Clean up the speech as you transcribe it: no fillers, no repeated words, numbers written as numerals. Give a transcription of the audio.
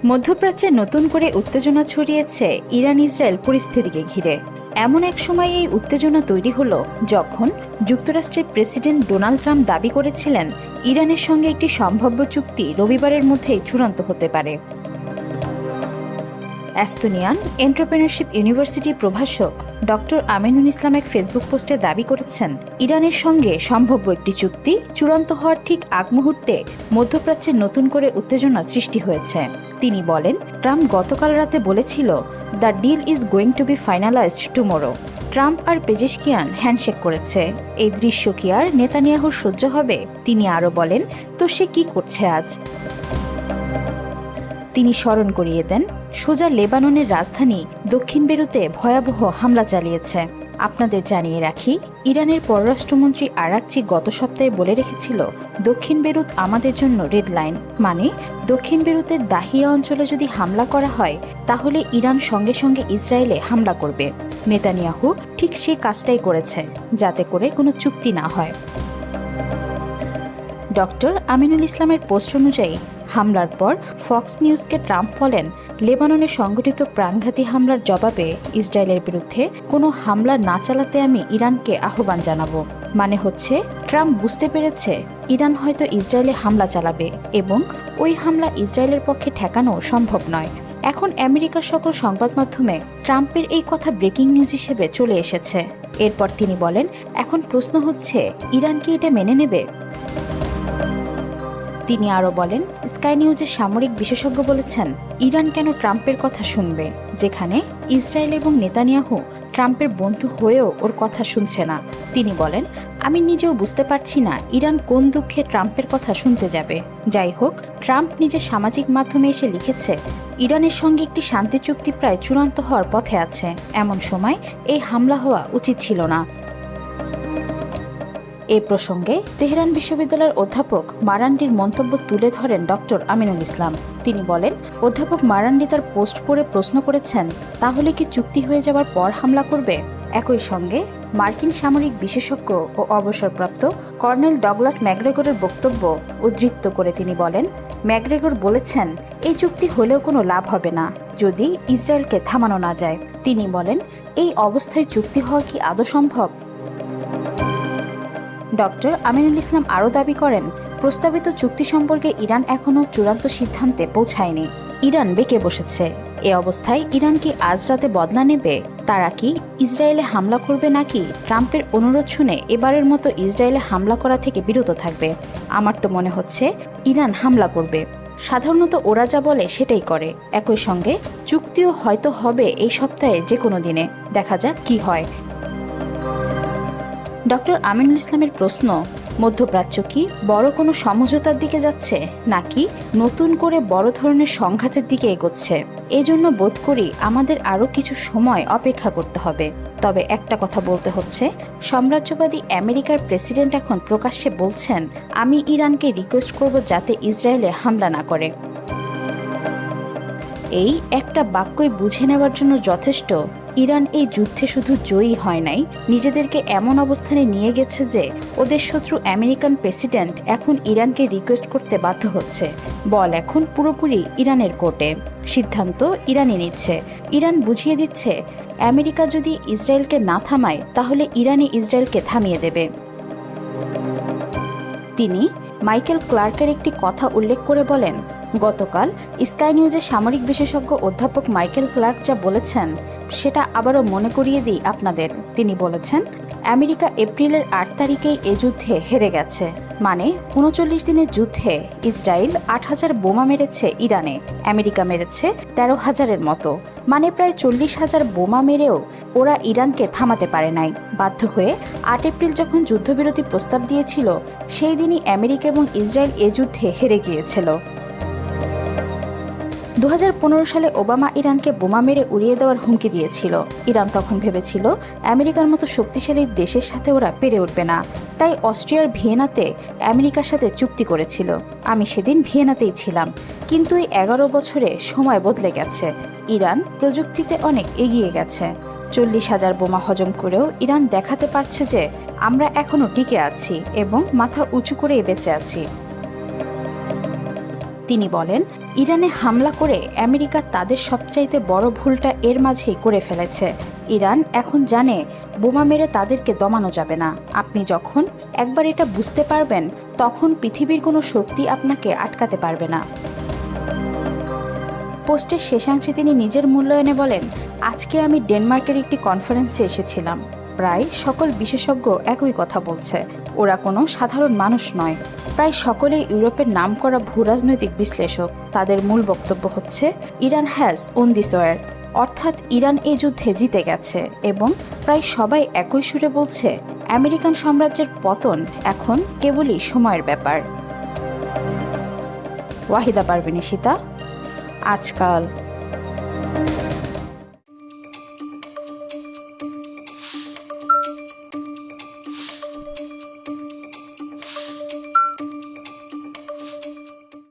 মধ্যপ্রাচ্যে নতুন করে উত্তেজনা ছড়িয়েছে ইরান ইসরায়েল পরিস্থিতিকে ঘিরে। এমন এক সময় এই উত্তেজনা তৈরি হলো যখন যুক্তরাষ্ট্রের প্রেসিডেন্ট ডোনাল্ড ট্রাম্প দাবি করেছিলেন ইরানের সঙ্গে একটি সম্ভাব্য চুক্তি রবিবারের মধ্যেই চূড়ান্ত হতে পারে। এস্তোনিয়ান এন্টারপ্রেনারশিপ ইউনিভার্সিটির প্রভাষক ডক্টর আমিনুল ইসলাম এক ফেসবুক পোস্টে দাবি করেছেন, ইরানের সঙ্গে সম্ভাব্য একটি চুক্তি চূড়ান্ত হওয়ার ঠিক আগ মুহূর্তে মধ্যপ্রাচ্যে নতুন করে উত্তেজনা সৃষ্টি হয়েছে। তিনি বলেন, ট্রাম্প গতকাল রাতে বলেছিল, the deal is going to be finalised tomorrow. Trump আর পেজেশকিয়ান হ্যান্ডশেক করেছে। এই দৃশ্য কি আর নেতানিয়াহুর সহ্য হবে? তিনি আরও বলেন, তো সে কি করছে আজ? তিনি স্মরণ করিয়ে দেন, সোজা লেবাননের রাজধানী দক্ষিণ বেরুতে ভয়াবহ হামলা চালিয়েছে। আপনাদের জানিয়ে রাখি, ইরানের পররাষ্ট্রমন্ত্রী আরাকচি গত সপ্তাহে বলে রেখেছিল, দক্ষিণ বেরুত আমাদের জন্য রেড লাইন, মানে দক্ষিণ বেরুতের দাহিয়া অঞ্চলে যদি হামলা করা হয় তাহলে ইরান সঙ্গে সঙ্গে ইসরায়েলে হামলা করবে। নেতানিয়াহু ঠিক সেই কাজটাই করেছে, যাতে করে কোনো চুক্তি না হয়। ডক্টর আমিনুল ইসলামের পোস্ট অনুযায়ী হামলার পর ফক্স নিউজকে ট্রাম্প বলেন, লেবাননে সংঘটিত প্রাণঘাতী হামলার জবাবে ইসরায়েলের বিরুদ্ধে কোনো হামলা না চালাতে আমি ইরানকে আহ্বান জানাবো। মানে হচ্ছে, ট্রাম্প বুঝতে পেরেছে ইরান হয়তো ইসরায়েলে হামলা চালাবে এবং ওই হামলা ইসরায়েলের পক্ষে ঠেকানো সম্ভব নয়। এখন আমেরিকার সকল সংবাদ মাধ্যমে ট্রাম্পের এই কথা ব্রেকিং নিউজ হিসেবে চলে এসেছে। এরপর তিনি বলেন, এখন প্রশ্ন হচ্ছে, ইরান কি এটা মেনে নেবে? তিনি আরও বলেন, স্কাই নিউজের সামরিক বিশেষজ্ঞ বলেছেন, ইরান কেন ট্রাম্পের কথা শুনবে, যেখানে ইসরায়েল এবং নেতানিয়াহু ট্রাম্পের বন্ধু হয়েও ওর কথা শুনছে না। তিনি বলেন, আমি নিজেও বুঝতে পারছি না ইরান কোন দুঃখে ট্রাম্পের কথা শুনতে যাবে। যাই হোক, ট্রাম্প নিজের সামাজিক মাধ্যমে এসে লিখেছে, ইরানের সঙ্গে একটি শান্তি চুক্তি প্রায় চূড়ান্ত হওয়ার পথে আছে। এমন সময় এই হামলা হওয়া উচিত ছিল না। এই প্রসঙ্গে তেহরান বিশ্ববিদ্যালয়ের অধ্যাপক মারান্ডির মন্তব্য তুলে ধরেন ডক্টর আমিনুল ইসলাম। তিনি বলেন, অধ্যাপক মারান্ডি তার পোস্ট করে প্রশ্ন করেছেন, তাহলে কি চুক্তি হয়ে যাওয়ার পর হামলা করবে? একই সঙ্গে মার্কিন সামরিক বিশেষজ্ঞ ও অবসরপ্রাপ্ত কর্নেল ডগলাস ম্যাকগ্রেগরের বক্তব্য উদ্ধৃত করে তিনি বলেন, ম্যাকগ্রেগর বলেছেন, এই চুক্তি হলেও কোনো লাভ হবে না যদি ইসরায়েলকে থামানো না যায়। তিনি বলেন, এই অবস্থায় চুক্তি হওয়া কি আদৌ সম্ভব? ডক্টর আমিনুল ইসলাম আরও দাবি করেন, প্রস্তাবিত চুক্তি সম্পর্কে ইরান এখনও চূড়ান্ত সিদ্ধান্তে পৌঁছায়নি। ইরান বেঁকে বসেছে। এ অবস্থায় ইরান কি আজ রাতে বদলা নেবে? তারা কি ইসরায়েলে হামলা করবে নাকি ট্রাম্পের অনুরোধ শুনে এবারের মতো ইসরায়েলে হামলা করা থেকে বিরত থাকবে? আমার তো মনে হচ্ছে ইরান হামলা করবে। সাধারণত ওরা যা বলে সেটাই করে। একই সঙ্গে চুক্তিও হয়তো হবে এই সপ্তাহের যে কোনো দিনে। দেখা যাক কি হয়। ডক্টর আমিনুল ইসলামের প্রশ্ন, মধ্যপ্রাচ্য কি বড় কোনো সমঝোতার দিকে যাচ্ছে নাকি নতুন করে বড় ধরনের সংঘাতের দিকে এগোচ্ছে? এজন্য বোধ করি আমাদের আরও কিছু সময় অপেক্ষা করতে হবে। তবে একটা কথা বলতে হচ্ছে, সাম্রাজ্যবাদী আমেরিকার প্রেসিডেন্ট এখন প্রকাশ্যে বলছেন, আমি ইরানকে রিকোয়েস্ট করব যাতে ইসরায়েলে হামলা না করে। এই একটা বাক্যই বুঝে নেওয়ার জন্য যথেষ্ট, ইরান এই যুদ্ধে শুধু জয়ী হয় নাই, নিজেদেরকে এমন অবস্থানে নিয়ে গেছে যে ওদের শত্রু আমেরিকান প্রেসিডেন্ট এখন ইরানকে রিকোয়েস্ট করতে বাধ্য হচ্ছে। বল এখন পুরোপুরি ইরানের কোর্টে। সিদ্ধান্ত ইরানই নিচ্ছে। ইরান বুঝিয়ে দিচ্ছে, আমেরিকা যদি ইসরায়েলকে না থামায় তাহলে ইরানই ইসরায়েলকে থামিয়ে দেবে। তিনি মাইকেল ক্লার্কের একটি কথা উল্লেখ করে বলেন, গতকাল স্কাই নিউজের সামরিক বিশেষজ্ঞ অধ্যাপক মাইকেল ক্লার্ক যা বলেছেন সেটা আবারও মনে করিয়ে দিই আপনাদের। তিনি বলেছেন, আমেরিকা এপ্রিলের 8 তারিখেই এ যুদ্ধে হেরে গেছে। মানে 39 দিনের যুদ্ধে ইসরায়েল 8,000 বোমা মেরেছে ইরানে, আমেরিকা মেরেছে 13,000-এর মতো। মানে প্রায় 40,000 বোমা মেরেও ওরা ইরানকে থামাতে পারে নাই। বাধ্য হয়ে 8 এপ্রিল যখন যুদ্ধবিরতি প্রস্তাব দিয়েছিল, সেই দিনই আমেরিকা এবং ইসরায়েল এ যুদ্ধে হেরে গিয়েছিল। 2015 সালে ওবামা ইরানকে বোমা মেরে উড়িয়ে দেওয়ার হুমকি দিয়েছিল। ইরান তখন ভেবেছিল আমেরিকার মতো শক্তিশালী দেশের সাথে ওরা পেরে উঠবে না, তাই অস্ট্রিয়ার ভিয়েনাতে আমেরিকার সাথে চুক্তি করেছিল। আমি সেদিন ভিয়েনাতেই ছিলাম। কিন্তু এই 11 বছরে সময় বদলে গেছে। ইরান প্রযুক্তিতে অনেক এগিয়ে গেছে। 40,000 বোমা হজম করেও ইরান দেখাতে পারছে যে আমরা এখনও টিকে আছি এবং মাথা উঁচু করে বেঁচে আছি। তিনি বলেন, ইরানে হামলা করে আমেরিকা তাদের সবচাইতে বড় ভুলটা এর মাঝেই করে ফেলেছে। ইরান এখন জানে বোমা মেরে তাদেরকে দমানো যাবে না। আপনি যখন একবার এটা বুঝতে পারবেন, তখন পৃথিবীর কোনো শক্তি আপনাকে আটকাতে পারবে না। পোস্টের শেষাংশে তিনি নিজের মূল্যায়নে বলেন, আজকে আমি ডেনমার্কের একটি কনফারেন্সে এসেছিলাম। প্রায় সকল বিশেষজ্ঞ একই কথা বলছে, ওরা কোনো সাধারণ মানুষ নয়। প্রায় সকলেই ইউরোপের নামকরা ভূরাজনৈতিক বিশ্লেষক। তাদের মূল বক্তব্য হচ্ছে, Iran has won this war, অর্থাৎ ইরান এই যুদ্ধে জিতে গেছে। এবং প্রায় সবাই একই সুরে বলছে, আমেরিকান সাম্রাজ্যের পতন এখন কেবলই সময়ের ব্যাপার। ওয়াহিদা পারভীন, আজকাল।